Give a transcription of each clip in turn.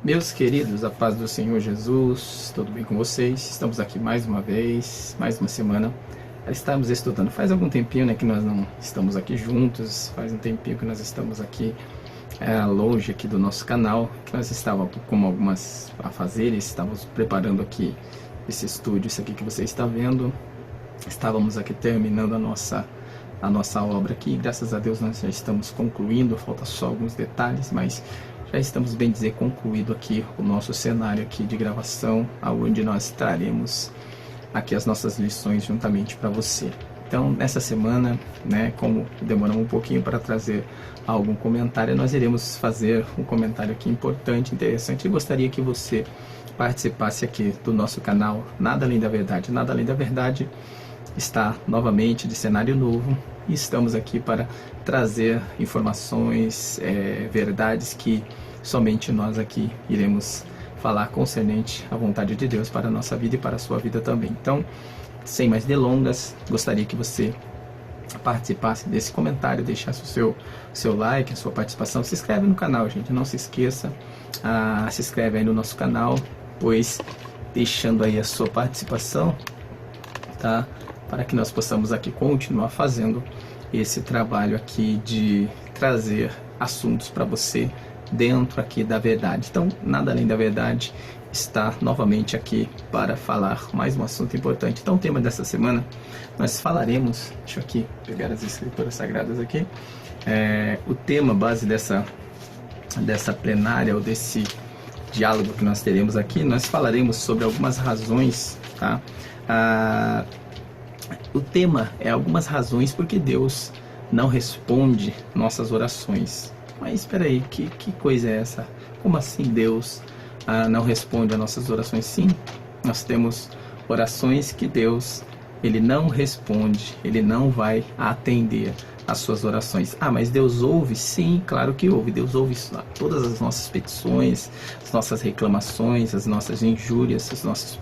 Meus queridos, a paz do Senhor Jesus, tudo bem com vocês? Estamos aqui mais uma vez, mais uma semana. Estamos estudando. Faz algum tempinho, né, que nós não estamos aqui juntos. Faz um tempinho que nós estamos aqui longe aqui do nosso canal, que nós estávamos com algumas afazeres, estávamos preparando aqui esse estúdio, isso aqui que você está vendo. Estávamos aqui terminando a nossa obra aqui. Graças a Deus nós já estamos concluindo. Falta só alguns detalhes, mas já estamos, bem dizer, concluído aqui o nosso cenário aqui de gravação, onde nós traremos aqui as nossas lições juntamente para você. Então, nessa semana, né, como demoramos um pouquinho para trazer algum comentário, nós iremos fazer um comentário aqui importante, interessante, e gostaria que você participasse aqui do nosso canal Nada Além da Verdade. Nada Além da Verdade está novamente de cenário novo, e estamos aqui para trazer informações, verdades que somente nós aqui iremos falar concernente à vontade de Deus para a nossa vida e para a sua vida também. Então, sem mais delongas, gostaria que você participasse desse comentário, deixasse o seu like, a sua participação. Se inscreve no canal, gente, não se esqueça, se inscreve aí no nosso canal, pois deixando aí a sua participação, tá? Para que nós possamos aqui continuar fazendo esse trabalho aqui de trazer assuntos para você dentro aqui da verdade. Então, Nada Além da Verdade está novamente aqui para falar mais um assunto importante. Então, o tema dessa semana, nós falaremos, deixa eu aqui pegar as escrituras sagradas aqui, o tema base dessa plenária, ou desse diálogo que nós teremos aqui, nós falaremos sobre algumas razões, tá? O tema é algumas razões porque Deus não responde nossas orações. Mas espera aí, que coisa é essa? Como assim Deus não responde a nossas orações? Sim, nós temos orações que Deus, Ele não responde, Ele não vai atender às suas orações. Mas Deus ouve? Sim, claro que ouve. Deus ouve todas as nossas petições, as nossas reclamações, as nossas injúrias, as nossas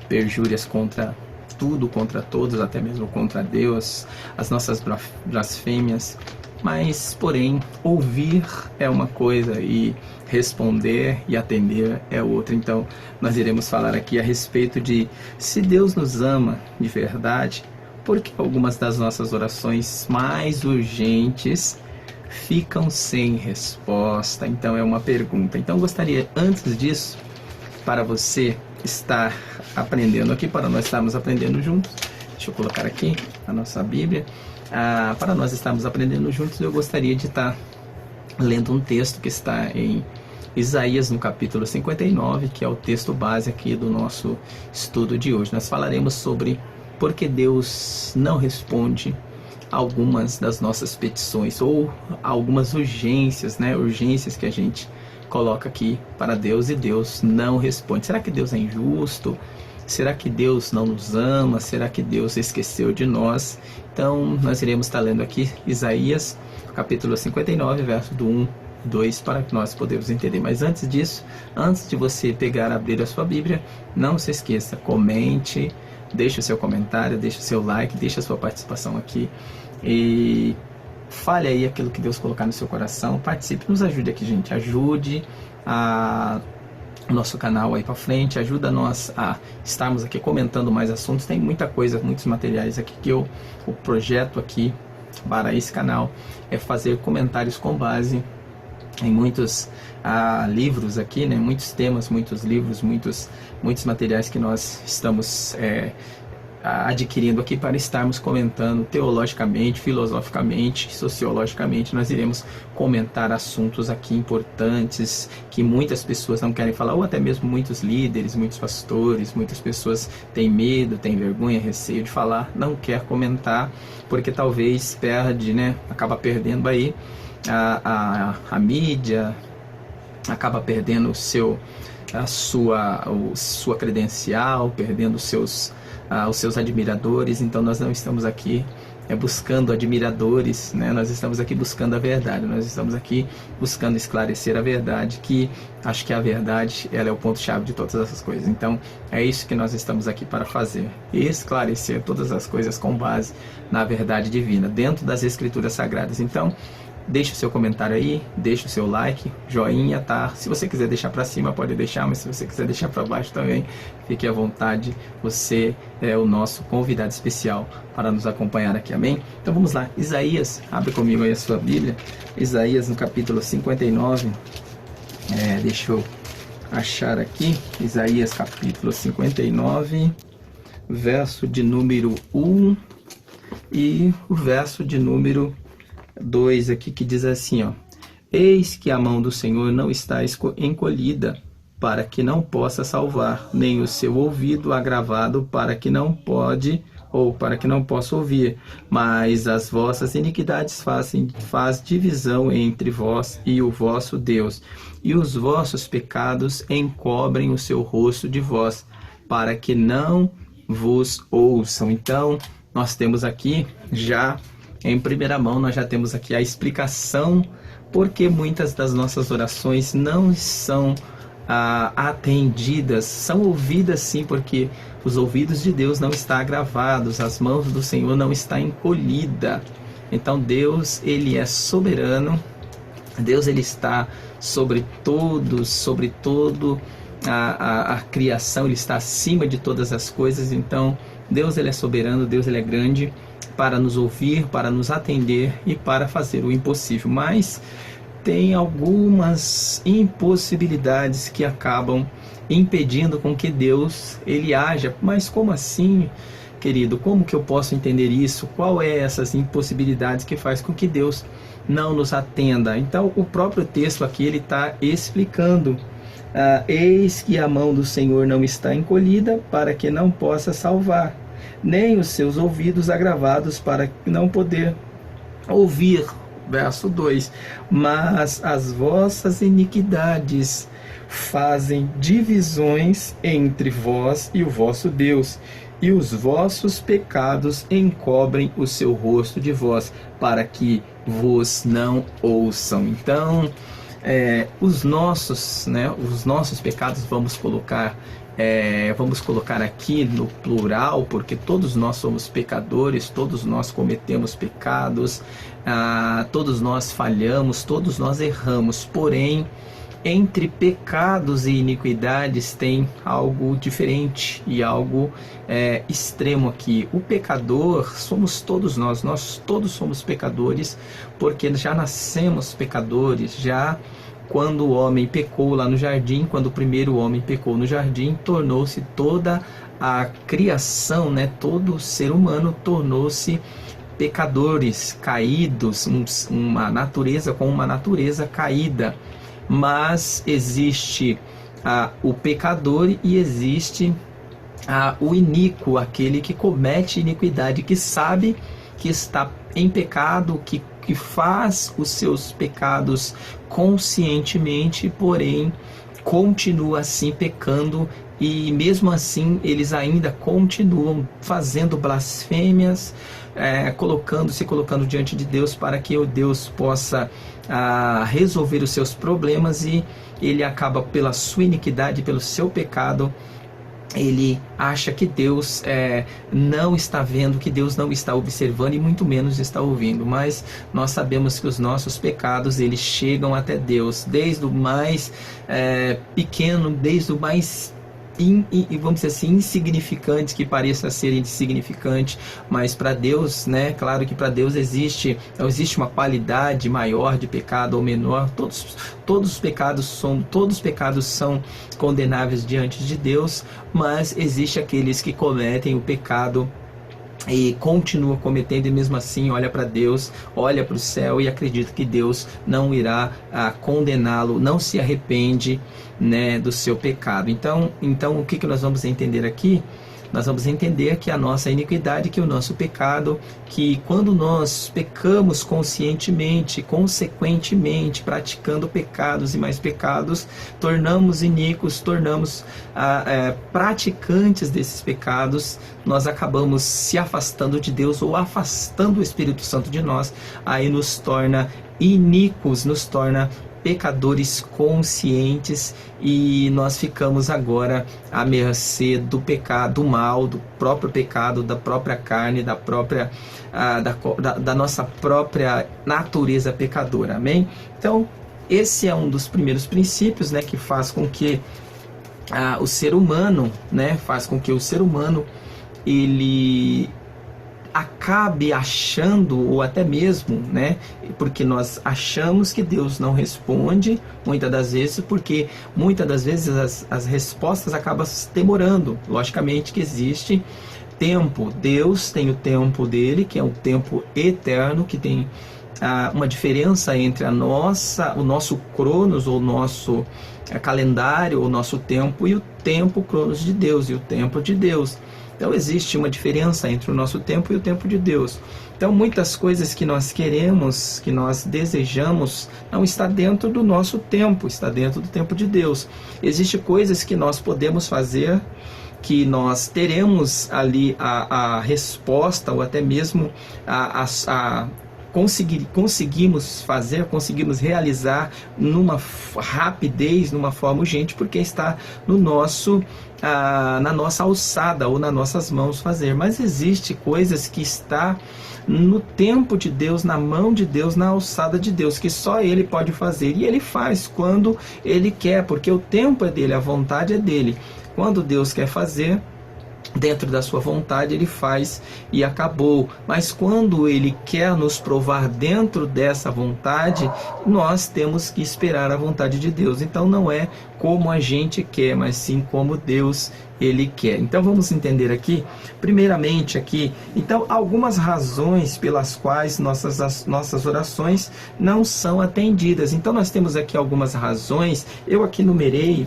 perjúrias contra tudo, contra todos, até mesmo contra Deus, as nossas blasfêmias. Mas, porém, ouvir é uma coisa e responder e atender é outra. Então, nós iremos falar aqui a respeito de se Deus nos ama de verdade, por que algumas das nossas orações mais urgentes ficam sem resposta? Então, é uma pergunta. Então, gostaria, antes disso, para você estar aprendendo aqui, para nós estarmos aprendendo juntos, deixa eu colocar aqui a nossa Bíblia. Para nós estarmos aprendendo juntos, eu gostaria de estar lendo um texto que está em Isaías, no capítulo 59, que é o texto base aqui do nosso estudo de hoje. Nós falaremos sobre por que Deus não responde algumas das nossas petições, ou algumas urgências, né? Urgências que a gente coloca aqui para Deus e Deus não responde. Será que Deus é injusto? Será que Deus não nos ama? Será que Deus esqueceu de nós? Então, nós iremos estar lendo aqui Isaías, capítulo 59, verso do 1 e 2, para que nós podemos entender. Mas antes disso, antes de você pegar e abrir a sua Bíblia, não se esqueça, comente, deixe o seu comentário, deixe o seu like, deixe a sua participação aqui e fale aí aquilo que Deus colocar no seu coração. Participe, nos ajude aqui, gente. Ajude o nosso canal aí para frente, ajuda nós a estarmos aqui comentando mais assuntos. Tem muita coisa, muitos materiais aqui que o projeto aqui para esse canal é fazer comentários com base em muitos livros aqui, né? Muitos temas, muitos livros, muitos materiais que nós estamos adquirindo aqui para estarmos comentando teologicamente, filosoficamente, sociologicamente. Nós iremos comentar assuntos aqui importantes que muitas pessoas não querem falar, ou até mesmo muitos líderes, muitos pastores, muitas pessoas têm medo, têm vergonha, receio de falar, não quer comentar, porque talvez perde, né? Acaba perdendo aí a mídia, acaba perdendo a sua credencial, perdendo os seus admiradores. Então nós não estamos aqui buscando admiradores, né? Nós estamos aqui buscando a verdade, nós estamos aqui buscando esclarecer a verdade, que acho que a verdade, ela é o ponto-chave de todas essas coisas. Então é isso que nós estamos aqui para fazer, esclarecer todas as coisas com base na verdade divina, dentro das Escrituras Sagradas. Então, deixa o seu comentário aí, deixa o seu like, joinha, tá? Se você quiser deixar para cima, pode deixar, mas se você quiser deixar para baixo também, fique à vontade. Você é o nosso convidado especial para nos acompanhar aqui, amém? Então vamos lá, Isaías, abre comigo aí a sua Bíblia, Isaías no capítulo 59, deixa eu achar aqui, Isaías capítulo 59, verso de número 1 e o verso de número 2 aqui, que diz assim, ó: eis que a mão do Senhor não está encolhida para que não possa salvar, nem o seu ouvido agravado para que não pode ou para que não possa ouvir, mas as vossas iniquidades faz divisão entre vós e o vosso Deus, e os vossos pecados encobrem o seu rosto de vós, para que não vos ouçam. Então, nós temos aqui já em primeira mão, nós já temos aqui a explicação porque muitas das nossas orações não são atendidas, são ouvidas sim, porque os ouvidos de Deus não estão agravados, as mãos do Senhor não estão encolhidas. Então Deus, Ele é soberano, Deus, Ele está sobre todos, sobre todo a criação, Ele está acima de todas as coisas. Então Deus, Ele é soberano, Deus, Ele é grande para nos ouvir, para nos atender e para fazer o impossível. Mas tem algumas impossibilidades que acabam impedindo com que Deus, Ele haja. Mas como assim, querido? Como que eu posso entender isso? Qual é essas impossibilidades que faz com que Deus não nos atenda? Então o próprio texto aqui, ele está explicando: eis que a mão do Senhor não está encolhida para que não possa salvar, nem os seus ouvidos agravados para não poder ouvir. Verso 2: mas as vossas iniquidades fazem divisões entre vós e o vosso Deus, e os vossos pecados encobrem o seu rosto de vós, para que vos não ouçam. Então, os nossos pecados, vamos colocar aqui no plural, porque todos nós somos pecadores, todos nós cometemos pecados, todos nós falhamos, todos nós erramos. Porém, entre pecados e iniquidades tem algo diferente e algo extremo aqui. O pecador somos todos nós todos somos pecadores, porque já nascemos pecadores. Já quando o homem pecou lá no jardim, quando o primeiro homem pecou no jardim, tornou-se toda a criação, todo ser humano tornou-se pecadores, caídos, uma natureza com uma natureza caída. Mas existe o pecador e existe o iníquo, aquele que comete iniquidade, que sabe que está em pecado, que faz os seus pecados conscientemente, porém continua assim pecando, e mesmo assim eles ainda continuam fazendo blasfêmias, se colocando diante de Deus para que o Deus possa resolver os seus problemas, e ele acaba, pela sua iniquidade, pelo seu pecado, ele acha que Deus não está vendo, que Deus não está observando e muito menos está ouvindo. Mas nós sabemos que os nossos pecados, eles chegam até Deus, desde o mais pequeno, desde o mais vamos dizer assim, insignificantes, que pareça ser insignificante, mas para Deus, claro que para Deus existe uma qualidade maior de pecado ou menor. Todos os pecados são condenáveis diante de Deus, mas existe aqueles que cometem o pecado e continua cometendo, e mesmo assim olha para Deus, olha para o céu e acredita que Deus não irá condená-lo, não se arrepende do seu pecado. Então o que nós vamos entender aqui? Nós vamos entender que a nossa iniquidade, que o nosso pecado, que quando nós pecamos conscientemente, consequentemente, praticando pecados e mais pecados, tornamos iníquos, tornamos praticantes desses pecados, nós acabamos se afastando de Deus ou afastando o Espírito Santo de nós, aí nos torna iníquos, nos torna pecadores conscientes, e nós ficamos agora à mercê do pecado, do mal, do próprio pecado, da própria carne, da nossa própria natureza pecadora. Amém? Então, esse é um dos primeiros princípios, né, que faz com que o ser humano, né, ele acabe achando, ou até mesmo, né, porque nós achamos que Deus não responde, muitas das vezes, porque muitas das vezes as respostas acabam demorando. Logicamente que existe tempo, Deus tem o tempo dele, que é um tempo eterno, que tem uma diferença entre o nosso cronos, ou o nosso calendário, ou o nosso tempo, e o tempo cronos de Deus, e o tempo de Deus. Então existe uma diferença entre o nosso tempo e o tempo de Deus. Então muitas coisas que nós queremos, que nós desejamos, não está dentro do nosso tempo, está dentro do tempo de Deus. Existem coisas que nós podemos fazer, que nós teremos ali a resposta, ou até mesmo conseguimos realizar numa rapidez, numa forma urgente, porque está na nossa alçada, ou nas nossas mãos fazer. Mas existe coisas que está no tempo de Deus, na mão de Deus, na alçada de Deus, que só Ele pode fazer, e Ele faz quando Ele quer, porque o tempo é dele, a vontade é dele. Quando Deus quer fazer, dentro da sua vontade, Ele faz e acabou. Mas quando Ele quer nos provar dentro dessa vontade, nós temos que esperar a vontade de Deus. Então não é como a gente quer, mas sim como Deus Ele quer. Então vamos entender aqui, primeiramente aqui, então algumas razões pelas quais nossas orações não são atendidas. Então nós temos aqui algumas razões. Eu aqui numerei,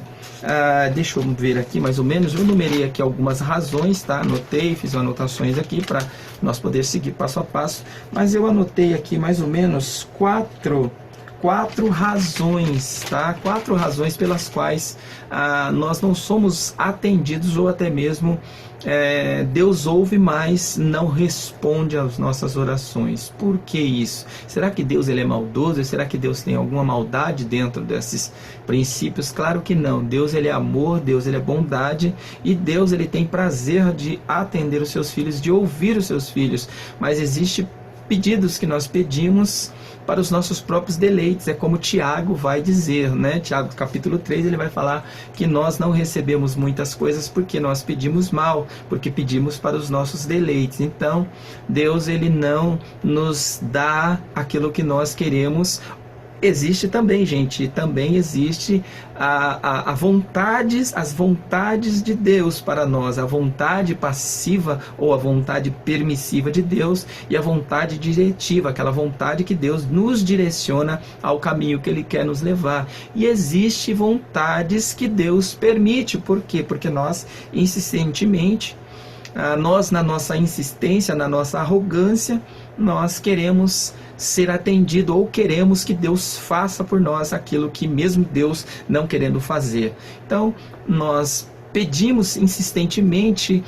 deixa eu ver aqui mais ou menos, eu numerei aqui algumas razões, tá? Anotei, fiz anotações aqui para nós poder seguir passo a passo, mas eu anotei aqui mais ou menos quatro razões, tá? 4 razões pelas quais nós não somos atendidos, ou até mesmo Deus ouve, mas não responde às nossas orações. Por que isso? Será que Deus ele é maldoso? Será que Deus tem alguma maldade dentro desses princípios? Claro que não. Deus ele é amor, Deus ele é bondade, e Deus ele tem prazer de atender os seus filhos, de ouvir os seus filhos. Mas existe pedidos que nós pedimos para os nossos próprios deleites. É como Tiago vai dizer, né? Tiago capítulo 3, ele vai falar que nós não recebemos muitas coisas porque nós pedimos mal, porque pedimos para os nossos deleites. Então Deus ele não nos dá aquilo que nós queremos. Existe também, gente, também existe as vontades de Deus para nós, a vontade passiva ou a vontade permissiva de Deus, e a vontade diretiva, aquela vontade que Deus nos direciona ao caminho que Ele quer nos levar. E existe vontades que Deus permite. Por quê? Porque nós insistentemente, na nossa insistência, na nossa arrogância, nós queremos ser atendido, ou queremos que Deus faça por nós aquilo que mesmo Deus não querendo fazer. Então nós pedimos insistentemente,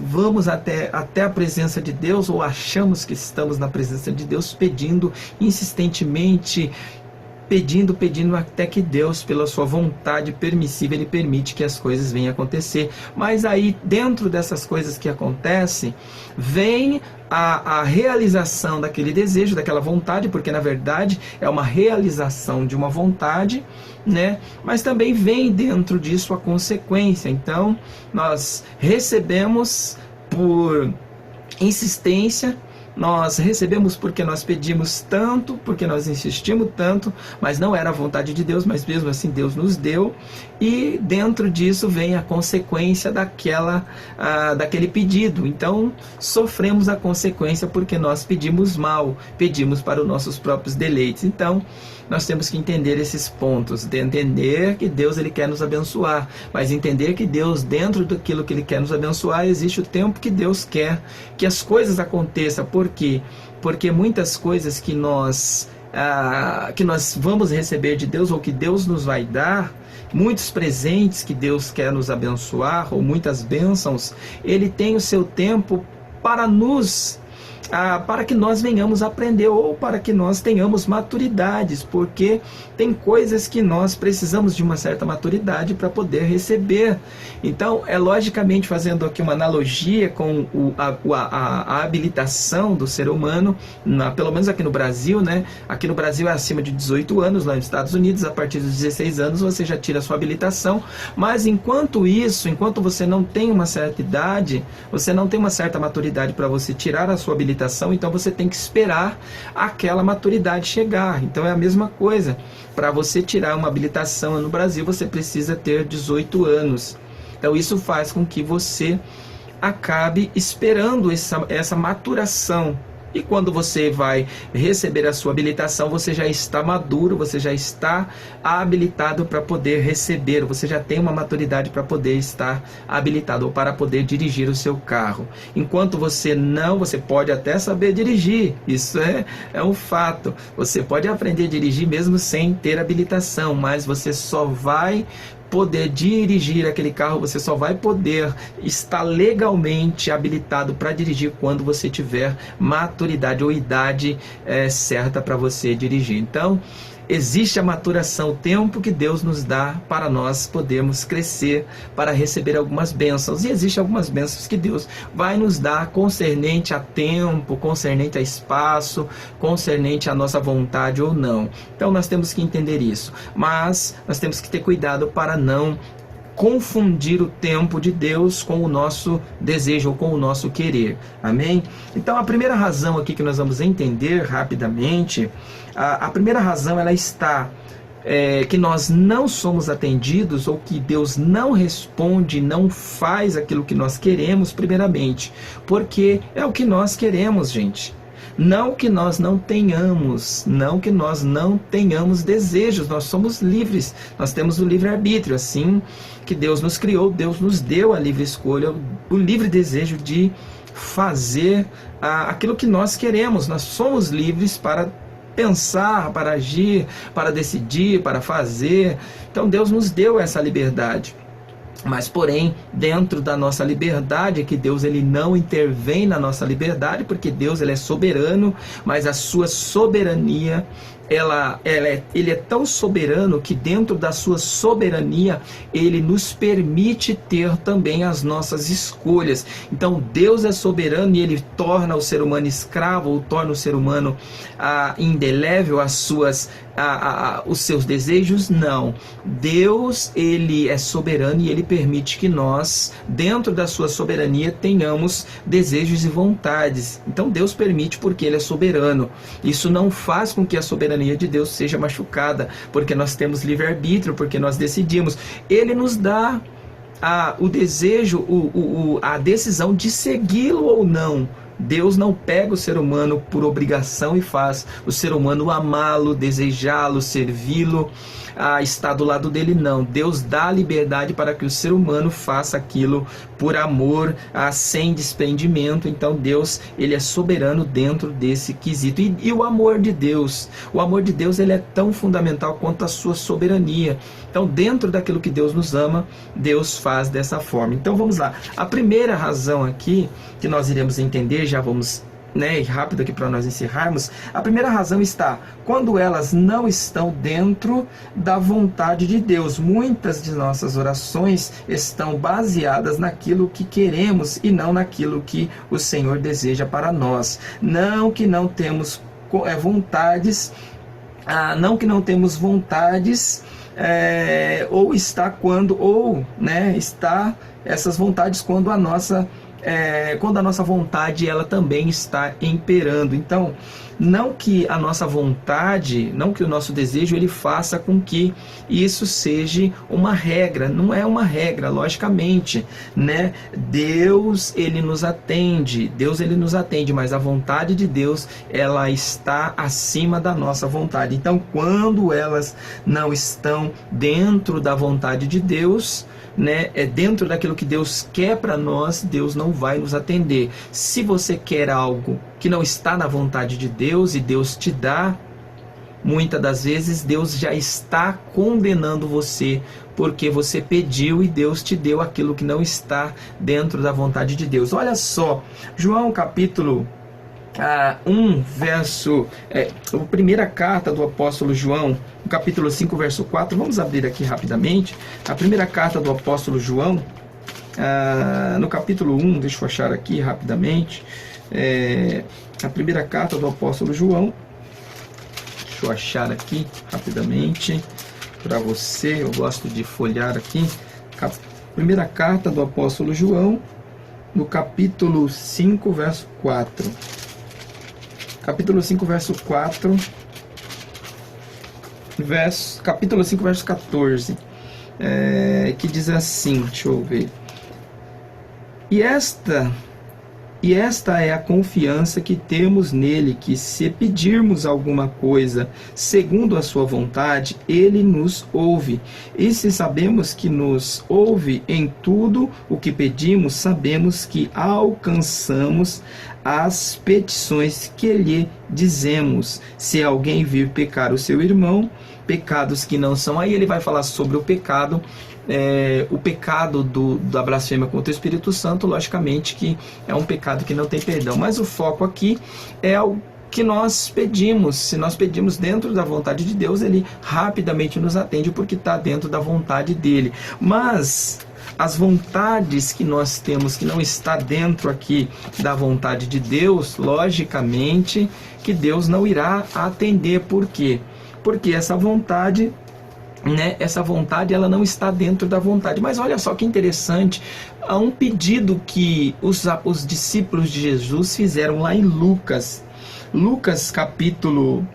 vamos até a presença de Deus, ou achamos que estamos na presença de Deus, pedindo insistentemente, pedindo até que Deus, pela sua vontade permissiva, Ele permite que as coisas venham a acontecer. Mas aí, dentro dessas coisas que acontecem, vem a realização daquele desejo, daquela vontade, porque na verdade é uma realização de uma vontade, né? Mas também vem dentro disso a consequência. Então nós recebemos por insistência, nós recebemos porque nós pedimos tanto, porque nós insistimos tanto, mas não era a vontade de Deus, mas mesmo assim Deus nos deu, e dentro disso vem a consequência daquele pedido. Então sofremos a consequência porque nós pedimos mal, pedimos para os nossos próprios deleites. Então nós temos que entender esses pontos, de entender que Deus ele quer nos abençoar, mas entender que Deus, dentro daquilo que Ele quer nos abençoar, existe o tempo que Deus quer que as coisas aconteçam. Por quê? Porque muitas coisas que nós vamos receber de Deus, ou que Deus nos vai dar, muitos presentes que Deus quer nos abençoar, ou muitas bênçãos, Ele tem o seu tempo para nos para que nós venhamos aprender, ou para que nós tenhamos maturidades, porque tem coisas que nós precisamos de uma certa maturidade para poder receber. Então, logicamente, fazendo aqui uma analogia com a habilitação do ser humano, pelo menos aqui no Brasil, né? Aqui no Brasil é acima de 18 anos, lá nos Estados Unidos, a partir dos 16 anos você já tira a sua habilitação, mas enquanto você não tem uma certa idade, você não tem uma certa maturidade para você tirar a sua habilitação, então você tem que esperar aquela maturidade chegar. Então é a mesma coisa, para você tirar uma habilitação no Brasil, você precisa ter 18 anos. Então isso faz com que você acabe esperando essa maturação. E quando você vai receber a sua habilitação, você já está maduro, você já está habilitado para poder receber, você já tem uma maturidade para poder estar habilitado ou para poder dirigir o seu carro. Enquanto você pode até saber dirigir, isso é um fato. Você pode aprender a dirigir mesmo sem ter habilitação, mas você só vai poder dirigir aquele carro, você só vai poder estar legalmente habilitado para dirigir quando você tiver maturidade ou idade certa para você dirigir. Então, existe a maturação, o tempo que Deus nos dá para nós podermos crescer, para receber algumas bênçãos. E existem algumas bênçãos que Deus vai nos dar concernente a tempo, concernente a espaço, concernente a nossa vontade ou não. Então nós temos que entender isso. Mas nós temos que ter cuidado para não confundir o tempo de Deus com o nosso desejo ou com o nosso querer. Amém? Então a primeira razão aqui que nós vamos entender rapidamente, a primeira razão ela está que nós não somos atendidos, ou que Deus não responde, não faz aquilo que nós queremos, primeiramente, porque é o que nós queremos, gente. Não que nós não tenhamos desejos, nós somos livres, nós temos o livre-arbítrio, assim que Deus nos criou, Deus nos deu a livre escolha, o livre desejo de fazer aquilo que nós queremos. Nós somos livres para pensar, para agir, para decidir, para fazer. Então Deus nos deu essa liberdade. Mas, porém, dentro da nossa liberdade, que Deus ele não intervém na nossa liberdade, porque Deus ele é soberano, mas a sua soberania, ele é tão soberano que dentro da sua soberania, ele nos permite ter também as nossas escolhas. Então, Deus é soberano e ele torna o ser humano escravo, ou torna o ser humano indelével os seus desejos? Não. Deus, ele é soberano e ele permite que nós, dentro da sua soberania, tenhamos desejos e vontades. Então Deus permite porque ele é soberano. Isso não faz com que a soberania de Deus seja machucada, porque nós temos livre-arbítrio, porque nós decidimos. Ele nos dá o desejo, a decisão de segui-lo ou não. Deus não pega o ser humano por obrigação e faz o ser humano amá-lo, desejá-lo, servi-lo, estar do lado dele. Não, Deus dá liberdade para que o ser humano faça aquilo por amor, sem desprendimento. Então Deus ele é soberano dentro desse quesito. E o amor de Deus ele é tão fundamental quanto a sua soberania. Então dentro daquilo que Deus nos ama, Deus faz dessa forma. Então vamos lá, a primeira razão aqui que nós iremos entender, já vamos rápido aqui para nós encerrarmos. A primeira razão está quando elas não estão dentro da vontade de Deus. Muitas de nossas orações estão baseadas naquilo que queremos e não naquilo que o Senhor deseja para nós. Não que não temos vontades, ou está essas vontades quando a nossa vontade ela também está imperando. Então, não que a nossa vontade, não que o nosso desejo ele faça com que isso seja uma regra. Não é uma regra, logicamente, Deus ele nos atende, mas a vontade de Deus ela está acima da nossa vontade. Então, quando elas não estão dentro da vontade de Deus, dentro daquilo que Deus quer para nós, Deus não vai nos atender. Se você quer algo que não está na vontade de Deus e Deus te dá, muitas das vezes Deus já está condenando você, porque você pediu e Deus te deu aquilo que não está dentro da vontade de Deus. Olha só, João capítulo a primeira carta do apóstolo João, no capítulo 5, verso 4, vamos abrir aqui rapidamente, a primeira carta do apóstolo João, no capítulo 1, deixa eu achar aqui rapidamente, a primeira carta do apóstolo João, deixa eu achar aqui rapidamente, para você, eu gosto de folhear aqui, primeira carta do apóstolo João, no capítulo 5, verso 4. Capítulo 5, verso 4, capítulo 5, verso 14, que diz assim, deixa eu ver. E esta é a confiança que temos nele, que se pedirmos alguma coisa segundo a sua vontade, ele nos ouve. E se sabemos que nos ouve em tudo o que pedimos, sabemos que alcançamos as petições que lhe dizemos. Se alguém vir pecar o seu irmão, pecados que não são, aí ele vai falar sobre o pecado da blasfêmia contra o Espírito Santo, logicamente que é um pecado que não tem perdão, mas o foco aqui é o que nós pedimos. Se nós pedimos dentro da vontade de Deus, ele rapidamente nos atende, porque está dentro da vontade dele. Mas as vontades que nós temos que não está dentro aqui da vontade de Deus, logicamente que Deus não irá atender. Por quê? Porque essa vontade ela não está dentro da vontade. Mas olha só que interessante, há um pedido que os discípulos de Jesus fizeram lá em Lucas capítulo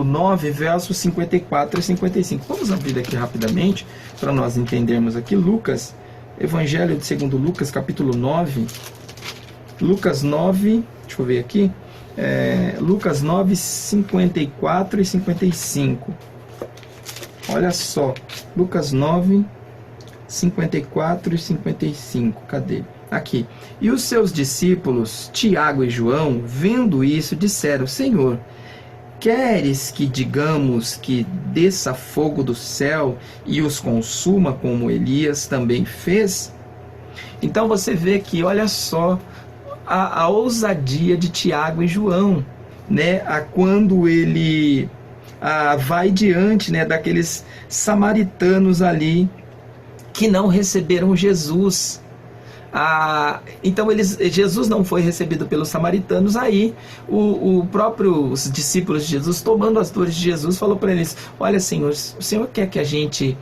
9, versos 54 e 55. Vamos abrir aqui rapidamente, para nós entendermos aqui. Lucas, Evangelho de segundo Lucas, capítulo 9. Lucas 9, deixa eu ver aqui. Lucas 9, 54 e 55. Olha só, Lucas 9, 54 e 55, cadê? Aqui. E os seus discípulos, Tiago e João, vendo isso, disseram: Senhor, queres que digamos que desça fogo do céu e os consuma, como Elias também fez? Então você vê que, olha só, a ousadia de Tiago e João, né? Quando ele vai diante, né, daqueles samaritanos ali que não receberam Jesus. Então Jesus não foi recebido pelos samaritanos. Aí os discípulos de Jesus, tomando as dores de Jesus, falou para eles: olha, Senhor, o Senhor quer que a gente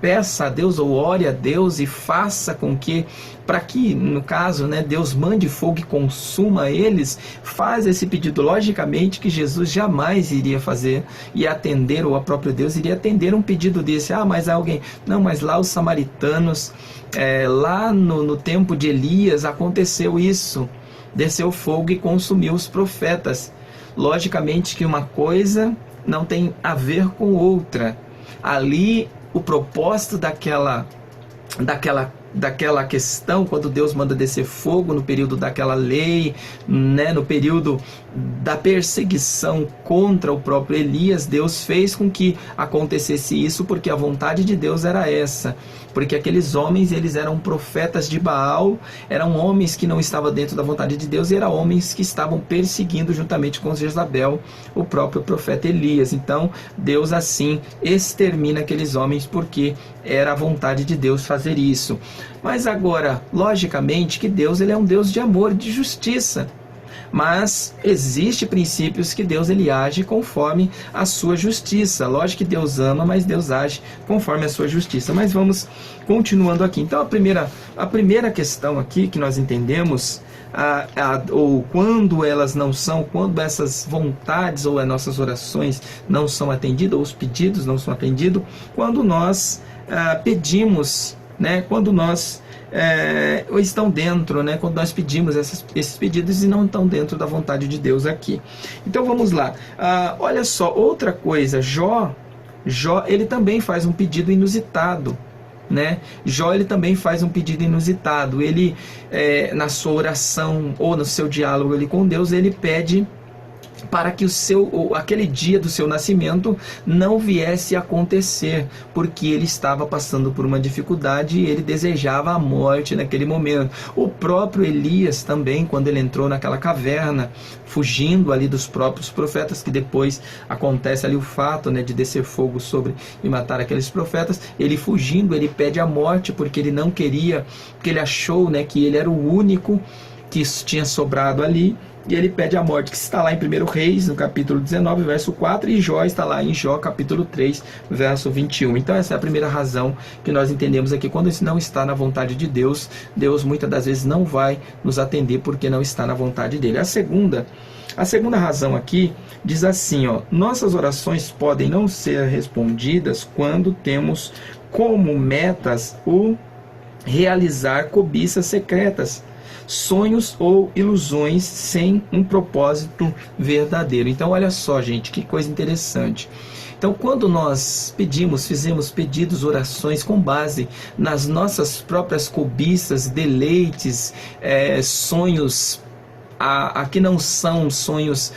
peça a Deus ou ore a Deus e faça com que, para que, no caso, né, Deus mande fogo e consuma eles? Faz esse pedido. Logicamente que Jesus jamais iria fazer e atender, ou a próprio Deus iria atender um pedido desse. Mas alguém... Não, mas lá os samaritanos, lá no tempo de Elias, aconteceu isso. Desceu fogo e consumiu os profetas. Logicamente que uma coisa não tem a ver com outra. Ali, o propósito daquela questão, quando Deus manda descer fogo no período daquela lei, né, no período da perseguição contra o próprio Elias, Deus fez com que acontecesse isso, porque a vontade de Deus era essa, porque aqueles homens, eles eram profetas de Baal, eram homens que não estavam dentro da vontade de Deus, e eram homens que estavam perseguindo juntamente com Jezabel o próprio profeta Elias. Então Deus assim extermina aqueles homens, porque era a vontade de Deus fazer isso. Mas agora, logicamente que Deus, ele é um Deus de amor, de justiça. Mas existem princípios que Deus, ele age conforme a sua justiça. Lógico que Deus ama, mas Deus age conforme a sua justiça. Mas vamos continuando aqui. Então a primeira questão aqui que nós entendemos, ou quando elas não são, quando essas vontades ou as nossas orações não são atendidas, ou os pedidos não são atendidos, quando nós pedimos, né, quando nós estão dentro, né, quando nós pedimos esses pedidos e não estão dentro da vontade de Deus aqui. Então vamos lá. Olha só, outra coisa, Jó ele também faz um pedido inusitado, né? Jó, ele também faz um pedido inusitado. Ele, na sua oração ou no seu diálogo ali com Deus, ele pede para que aquele dia do seu nascimento não viesse a acontecer, porque ele estava passando por uma dificuldade e ele desejava a morte naquele momento. O próprio Elias também, quando ele entrou naquela caverna, fugindo ali dos próprios profetas, que depois acontece ali o fato, né, de descer fogo sobre e matar aqueles profetas, ele fugindo, ele pede a morte, porque ele não queria, porque ele achou, né, que ele era o único que tinha sobrado ali, e ele pede a morte, que está lá em 1 Reis, no capítulo 19, verso 4, e Jó está lá em Jó, capítulo 3, verso 21. Então essa é a primeira razão que nós entendemos aqui. Quando isso não está na vontade de Deus, Deus muitas das vezes não vai nos atender, porque não está na vontade dele. A segunda razão aqui diz assim, ó: nossas orações podem não ser respondidas quando temos como metas o realizar cobiças secretas, sonhos ou ilusões sem um propósito verdadeiro. Então olha só, gente, que coisa interessante. Então, quando nós fizemos pedidos, orações com base nas nossas próprias cobiças, deleites, sonhos que não são sonhos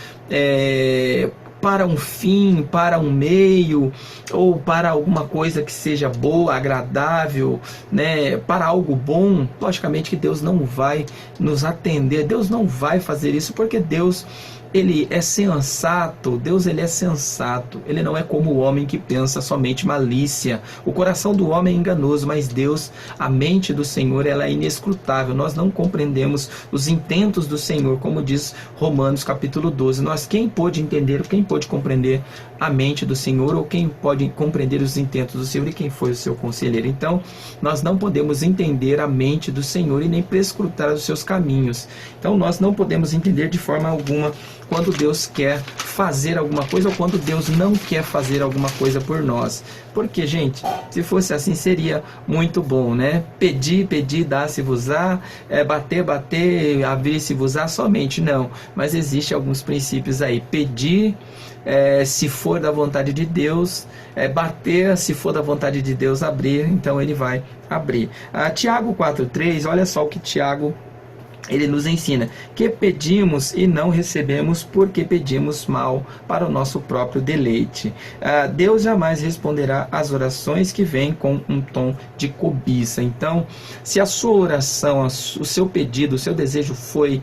para um fim, para um meio, ou para alguma coisa que seja boa, agradável, né, para algo bom, logicamente que Deus não vai nos atender, Deus não vai fazer isso, porque Deus, ele é sensato, Deus, ele é sensato, ele não é como o homem que pensa somente malícia. O coração do homem é enganoso, mas Deus, a mente do Senhor, ela é inescrutável. Nós não compreendemos os intentos do Senhor, como diz Romanos capítulo 12. Quem pôde entender, quem pôde compreender a mente do Senhor, ou quem pode compreender os intentos do Senhor, e quem foi o seu conselheiro? Então, nós não podemos entender a mente do Senhor e nem prescrutar os seus caminhos. Então, nós não podemos entender de forma alguma quando Deus quer fazer alguma coisa ou quando Deus não quer fazer alguma coisa por nós. Porque, gente, se fosse assim seria muito bom, né? Pedir, dá-se-vos-á, bater, abrir-se-vos-á, somente não. Mas existe alguns princípios aí. Pedir, se for da vontade de Deus, bater, se for da vontade de Deus, abrir, então ele vai abrir. Tiago 4,3, olha só o que Tiago, ele nos ensina: que pedimos e não recebemos porque pedimos mal para o nosso próprio deleite. Deus jamais responderá às orações que vêm com um tom de cobiça. Então, se a sua oração, o seu pedido, o seu desejo foi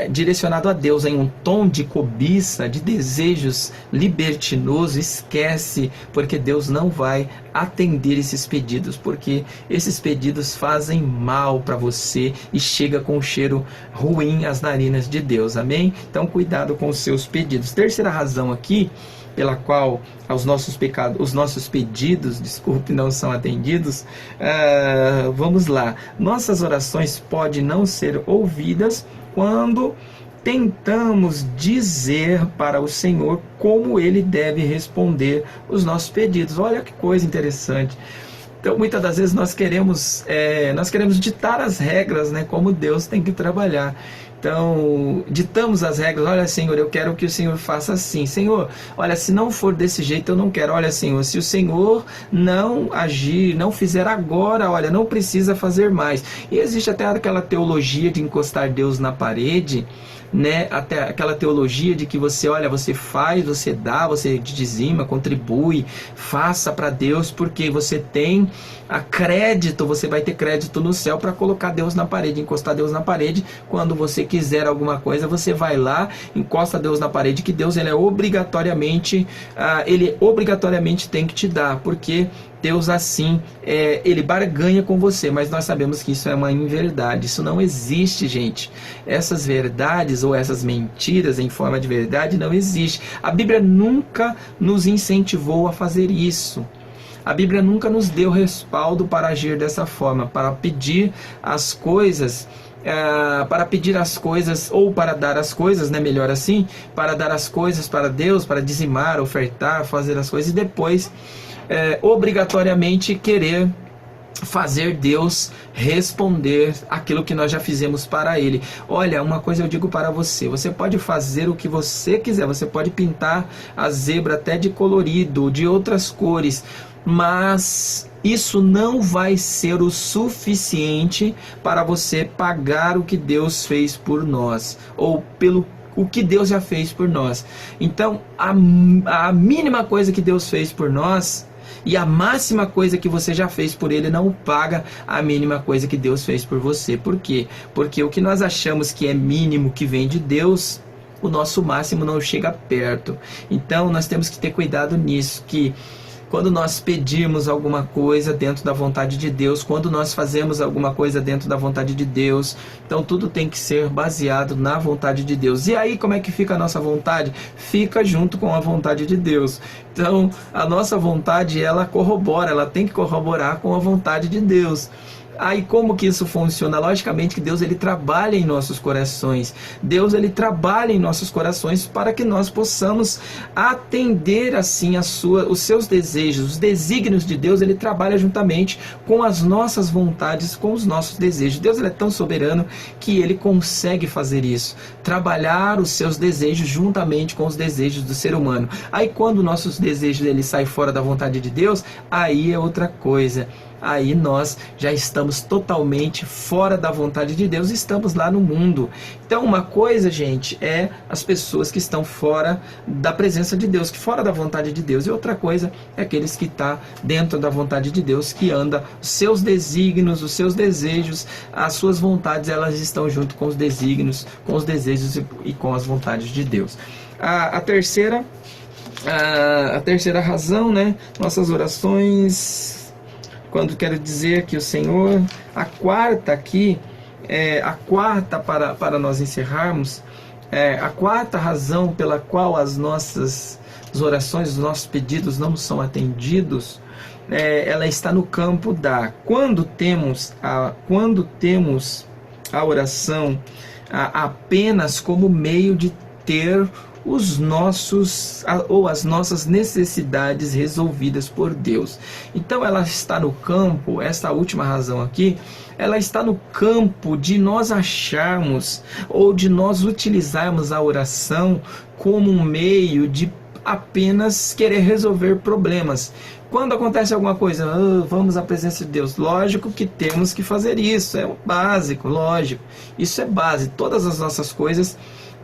direcionado a Deus em um tom de cobiça, de desejos libertinosos, esquece, porque Deus não vai atender esses pedidos, porque esses pedidos fazem mal para você e chega com um cheiro ruim às narinas de Deus, amém? Então cuidado com os seus pedidos. Terceira razão aqui pela qual os nossos pedidos, não são atendidos, vamos lá. Nossas orações podem não ser ouvidas quando tentamos dizer para o Senhor como Ele deve responder os nossos pedidos. Olha que coisa interessante. Então, muitas das vezes nós queremos ditar as regras, né, como Deus tem que trabalhar. Então, ditamos as regras: olha, Senhor, eu quero que o Senhor faça assim. Senhor, olha, se não for desse jeito, eu não quero. Olha, Senhor, se o Senhor não agir, não fizer agora, olha, não precisa fazer mais. E existe até aquela teologia de encostar Deus na parede, né? Até aquela teologia de que você, olha, você faz, você dá, você dizima, contribui, faça para Deus, porque você tem crédito, você vai ter crédito no céu para colocar Deus na parede, encostar Deus na parede. Quando você quiser alguma coisa, você vai lá, encosta Deus na parede, que Deus ele obrigatoriamente tem que te dar, porque Deus assim, ele barganha com você. Mas nós sabemos que isso é uma inverdade, isso não existe, gente. Essas verdades ou essas mentiras em forma de verdade não existe. A Bíblia nunca nos incentivou a fazer isso. A Bíblia nunca nos deu respaldo para agir dessa forma, para pedir as coisas, ou para dar as coisas, né, melhor assim, para dar as coisas para Deus, para dizimar, ofertar, fazer as coisas e depois obrigatoriamente querer fazer Deus responder aquilo que nós já fizemos para Ele. Olha, uma coisa eu digo para você: você pode fazer o que você quiser, você pode pintar a zebra até de colorido, de outras cores, mas isso não vai ser o suficiente para você pagar o que Deus fez por nós, ou pelo o que Deus já fez por nós. Então, a mínima coisa que Deus fez por nós e a máxima coisa que você já fez por Ele não paga a mínima coisa que Deus fez por você. Por quê? Porque o que nós achamos que é mínimo, que vem de Deus, o nosso máximo não chega perto. Então nós temos que ter cuidado nisso, que quando nós pedimos alguma coisa dentro da vontade de Deus, quando nós fazemos alguma coisa dentro da vontade de Deus, então tudo tem que ser baseado na vontade de Deus. E aí como é que fica a nossa vontade? Fica junto com a vontade de Deus. Então a nossa vontade, ela corrobora, ela tem que corroborar com a vontade de Deus. Aí como que isso funciona? Logicamente que Deus, ele trabalha em nossos corações. Deus, ele trabalha em nossos corações para que nós possamos atender assim os seus desejos. Os desígnios de Deus, ele trabalha juntamente com as nossas vontades, com os nossos desejos. Deus, ele é tão soberano que ele consegue fazer isso. Trabalhar os seus desejos juntamente com os desejos do ser humano. Aí quando nossos desejos ele saem fora da vontade de Deus, aí é outra coisa. Aí nós já estamos totalmente fora da vontade de Deus, estamos lá no mundo. Então uma coisa, gente, é as pessoas que estão fora da presença de Deus, que fora da vontade de Deus. E outra coisa é aqueles que estão dentro da vontade de Deus, que anda os seus desígnios, os seus desejos, as suas vontades, elas estão junto com os desígnios, com os desejos e com as vontades de Deus. A terceira razão, né? Nossas orações... Quando quero dizer que o Senhor, a quarta aqui, a quarta para nós encerrarmos, a quarta razão pela qual as nossas orações, os nossos pedidos não são atendidos, ela está no campo da... Quando temos a oração apenas como meio de ter as nossas necessidades resolvidas por Deus. Então ela está no campo, essa última razão aqui, ela está no campo de nós acharmos ou de nós utilizarmos a oração como um meio de apenas querer resolver problemas. Quando acontece alguma coisa, vamos à presença de Deus. Lógico que temos que fazer isso, é o básico, lógico. Isso é base, todas as nossas coisas,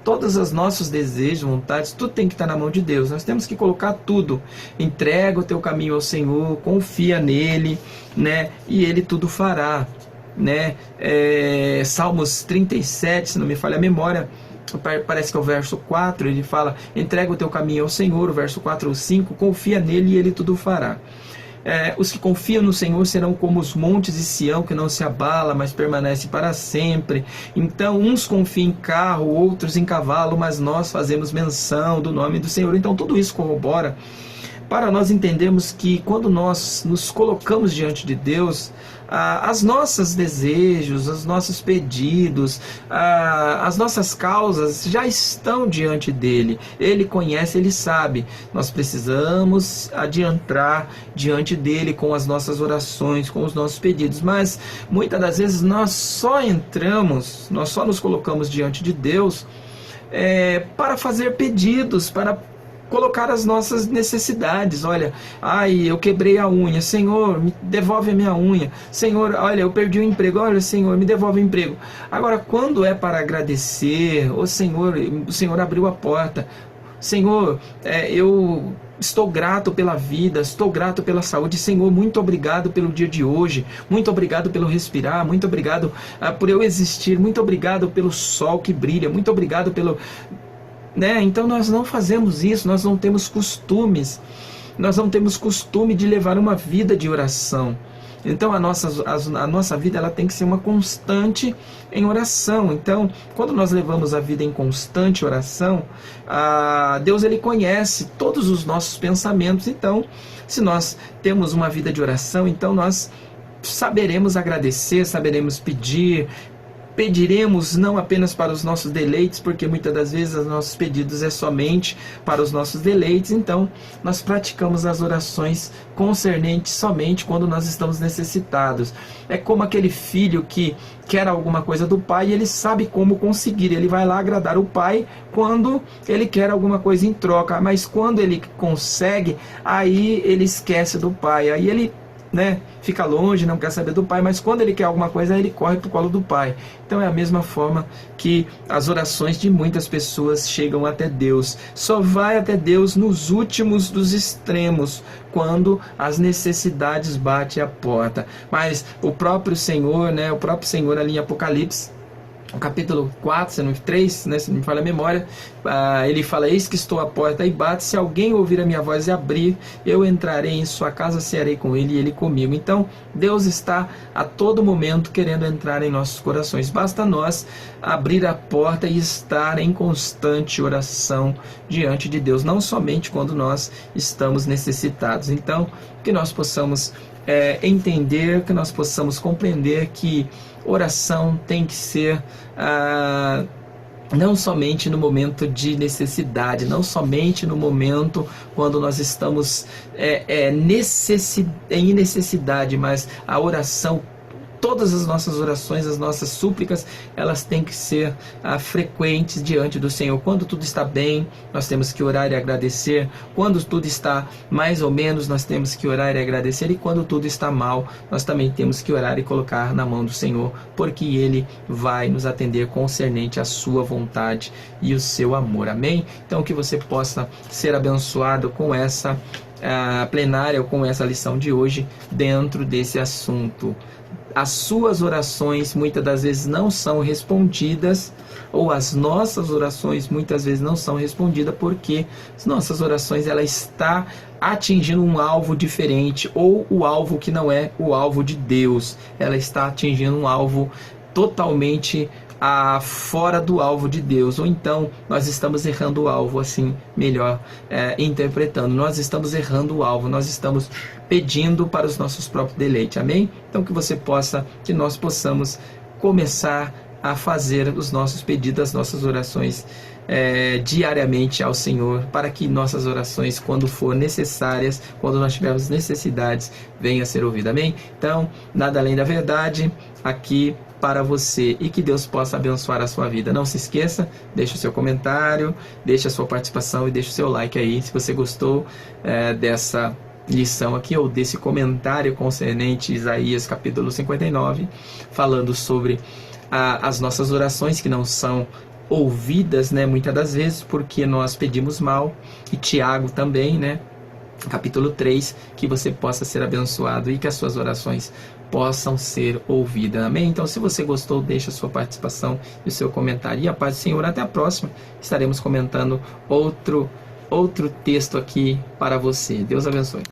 todos os nossos desejos, vontades, tudo tem que estar na mão de Deus. Nós temos que colocar tudo. Entrega o teu caminho ao Senhor, confia nele, né? E ele tudo fará, né? Salmos 37, se não me falha a memória, parece que é o verso 4, ele fala: entrega o teu caminho ao Senhor. O verso 4 ou 5, confia nele e ele tudo fará. Os que confiam no Senhor serão como os montes de Sião, que não se abala, mas permanece para sempre. Então uns confiam em carro, outros em cavalo, mas nós fazemos menção do nome do Senhor. Então tudo isso corrobora para nós entendermos que quando nós nos colocamos diante de Deus, as nossos desejos, os nossos pedidos, as nossas causas já estão diante dele. Ele conhece, ele sabe. Nós precisamos adiantar diante dele com as nossas orações, com os nossos pedidos. Mas muitas das vezes nós só nos colocamos diante de Deus para fazer pedidos, para colocar as nossas necessidades. Olha, eu quebrei a unha, Senhor, me devolve a minha unha. Senhor, olha, eu perdi o emprego, olha, Senhor, me devolve o emprego. Agora, quando é para agradecer, o Senhor abriu a porta. Senhor, eu estou grato pela vida, estou grato pela saúde. Senhor, muito obrigado pelo dia de hoje, muito obrigado pelo respirar, muito obrigado por eu existir, muito obrigado pelo sol que brilha, muito obrigado pelo... Então nós não fazemos isso, nós não temos costume de levar uma vida de oração. Então a nossa vida ela tem que ser uma constante em oração. Então quando nós levamos a vida em constante oração, Deus ele conhece todos os nossos pensamentos. Então se nós temos uma vida de oração, então nós saberemos agradecer, saberemos pediremos não apenas para os nossos deleites, porque muitas das vezes os nossos pedidos é somente para os nossos deleites. Então nós praticamos as orações concernentes somente quando nós estamos necessitados. É como aquele filho que quer alguma coisa do pai e ele sabe como conseguir. Ele vai lá agradar o pai quando ele quer alguma coisa em troca, mas quando ele consegue, aí ele esquece do pai, aí ele né, fica longe, não quer saber do pai, mas quando ele quer alguma coisa, ele corre para o colo do pai. Então é a mesma forma que as orações de muitas pessoas chegam até Deus. Só vai até Deus nos últimos dos extremos, quando as necessidades batem a porta. Mas o próprio Senhor, né, o próprio Senhor ali em Apocalipse, no capítulo 4, se não 3, né, se não me falha a memória, ele fala: eis que estou à porta e bato, se alguém ouvir a minha voz e abrir, eu entrarei em sua casa, cearei com ele e ele comigo. Então Deus está a todo momento querendo entrar em nossos corações, basta nós abrir a porta e estar em constante oração diante de Deus, não somente quando nós estamos necessitados. Então que nós possamos entender, que nós possamos compreender que oração tem que ser não somente no momento de necessidade, não somente no momento quando nós estamos em necessidade, mas a oração, todas as nossas orações, as nossas súplicas, elas têm que ser frequentes diante do Senhor. Quando tudo está bem, nós temos que orar e agradecer. Quando tudo está mais ou menos, nós temos que orar e agradecer. E quando tudo está mal, nós também temos que orar e colocar na mão do Senhor, porque Ele vai nos atender concernente à sua vontade e o seu amor. Amém? Então que você possa ser abençoado com essa plenária, ou com essa lição de hoje, dentro desse assunto. As suas orações muitas das vezes não são respondidas, ou as nossas orações muitas vezes não são respondidas, porque as nossas orações, ela está atingindo um alvo diferente, ou o alvo que não é o alvo de Deus. Ela está atingindo um alvo totalmente fora do alvo de Deus, ou então nós estamos errando o alvo, assim, melhor interpretando, nós estamos errando o alvo, nós estamos pedindo para os nossos próprios deleites. Amém? Então que nós possamos começar a fazer os nossos pedidos, as nossas orações diariamente ao Senhor, para que nossas orações, quando for necessárias, quando nós tivermos necessidades, venham a ser ouvidas. Amém? Então, nada além da verdade aqui para você, e que Deus possa abençoar a sua vida. Não se esqueça, deixe o seu comentário, deixe a sua participação e deixe o seu like aí, se você gostou dessa lição aqui, ou desse comentário concernente Isaías capítulo 59, falando sobre as nossas orações que não são ouvidas, né, muitas das vezes porque nós pedimos mal. E Tiago também, né, capítulo 3, que você possa ser abençoado e que as suas orações possam ser ouvidas. Amém? Então, se você gostou, deixa a sua participação e o seu comentário. E a paz do Senhor. Até a próxima. Estaremos comentando outro texto aqui para você. Deus abençoe.